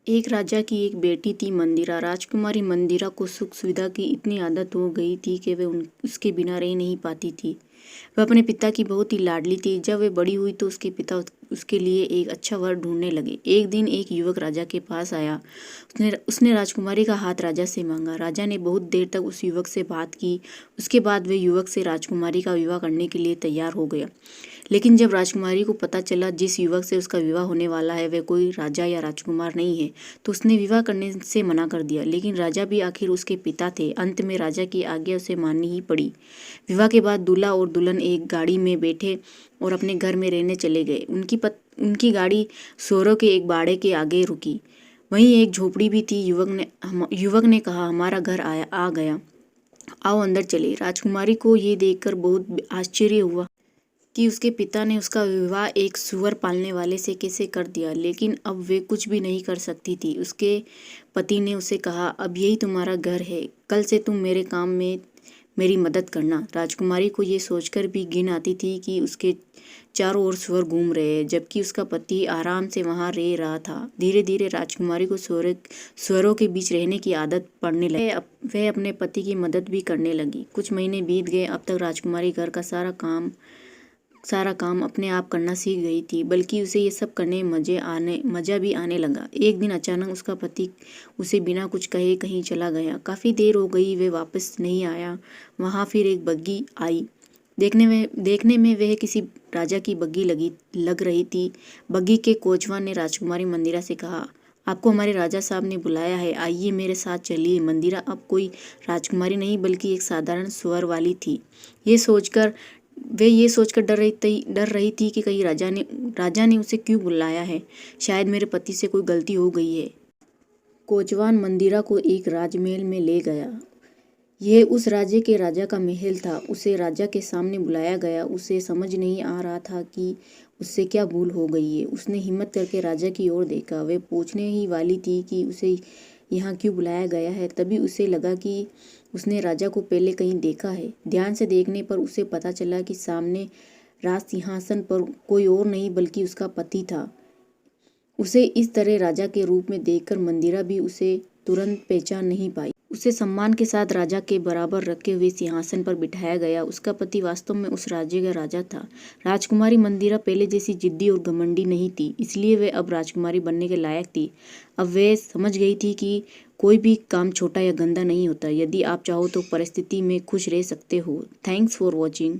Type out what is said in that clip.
एक राजा की एक बेटी थी मंदिरा। राजकुमारी मंदिरा को सुख सुविधा की इतनी आदत हो गई थी कि वह उसके बिना रह नहीं पाती थी। वह अपने पिता की बहुत ही लाडली थी। जब वह बड़ी हुई तो उसके पिता उसके लिए एक अच्छा वर ढूंढने लगे। एक दिन एक युवक राजा के पास आया। उसने राजकुमारी का हाथ राजा से मांगा। राजा ने बहुत देर तक उस युवक से बात की। उसके बाद वह युवक से राजकुमारी का विवाह करने के लिए तैयार हो गया। लेकिन जब राजकुमारी को पता चला जिस युवक से उसका विवाह होने वाला है वह कोई राजा या राजकुमार नहीं है, तो उसने विवाह करने से मना कर दिया। लेकिन राजा भी आखिर उसके पिता थे। अंत में राजा की आज्ञा उसे माननी ही पड़ी। विवाह के बाद दूल्हा और दुल्हन एक गाड़ी में बैठे और अपने घर में रहने चले गए। उनकी गाड़ी सोरों के एक बाड़े के आगे रुकी। वहीं एक झोपड़ी भी थी। युवक ने कहा, हमारा घर आ गया, आओ अंदर चले। राजकुमारी को ये देखकर बहुत आश्चर्य हुआ कि उसके पिता ने उसका विवाह एक सूअर पालने वाले से कैसे कर दिया। लेकिन अब वे कुछ भी नहीं कर सकती थी। उसके पति ने उसे कहा, अब यही तुम्हारा घर है, कल से तुम मेरे काम में मेरी मदद करना। राजकुमारी को ये सोचकर भी घिन आती थी कि उसके चारों ओर सूअर घूम रहे हैं, जबकि उसका पति आराम से वहां रह रहा था। धीरे धीरे राजकुमारी को सूअरों के बीच रहने की आदत पड़ने लगी। वह अपने पति की मदद भी करने लगी। कुछ महीने बीत गए। अब तक राजकुमारी घर का सारा काम अपने आप करना सीख गई थी, बल्कि उसे ये सब करने में मजा भी आने लगा। एक दिन अचानक उसका पति उसे बिना कुछ कहे कहीं चला गया। काफ़ी देर हो गई, वह वापस नहीं आया। वहाँ फिर एक बग्घी आई। देखने में वह किसी राजा की बग्घी लग रही थी। बग्घी के कोचवान ने राजकुमारी मंदिरा से कहा, आपको हमारे राजा साहब ने बुलाया है, आइए मेरे साथ चलिए। मंदिरा अब कोई राजकुमारी नहीं बल्कि एक साधारण सूअर वाली थी। वे ये सोचकर डर रही थी कि कहीं राजा ने उसे क्यों बुलाया है। शायद मेरे पति से कोई गलती हो गई है। कोचवान मंदिरा को एक राजमहल में ले गया। यह उस राज्य के राजा का महल था। उसे राजा के सामने बुलाया गया। उसे समझ नहीं आ रहा था कि उससे क्या भूल हो गई है। उसने हिम्मत करके राजा की ओर देखा। वह पूछने ही वाली थी कि उसे यहाँ क्यों बुलाया गया है, तभी उसे लगा कि उसने राजा को पहले कहीं देखा है। ध्यान से देखने पर उसे पता चला कि सामने राज सिंहासन पर कोई और नहीं बल्कि उसका पति था। उसे इस तरह राजा के रूप में देखकर मंदिरा भी उसे तुरंत पहचान नहीं पाई। उसे सम्मान के साथ राजा के बराबर रखे हुए सिंहासन पर बिठाया गया। उसका पति वास्तव में उस राज्य का राजा था। राजकुमारी मंदिरा पहले जैसी जिद्दी और घमंडी नहीं थी, इसलिए वे अब राजकुमारी बनने के लायक थी। अब वे समझ गई थी कि कोई भी काम छोटा या गंदा नहीं होता। यदि आप चाहो तो परिस्थिति में खुश रह सकते हो। Thanks for watching.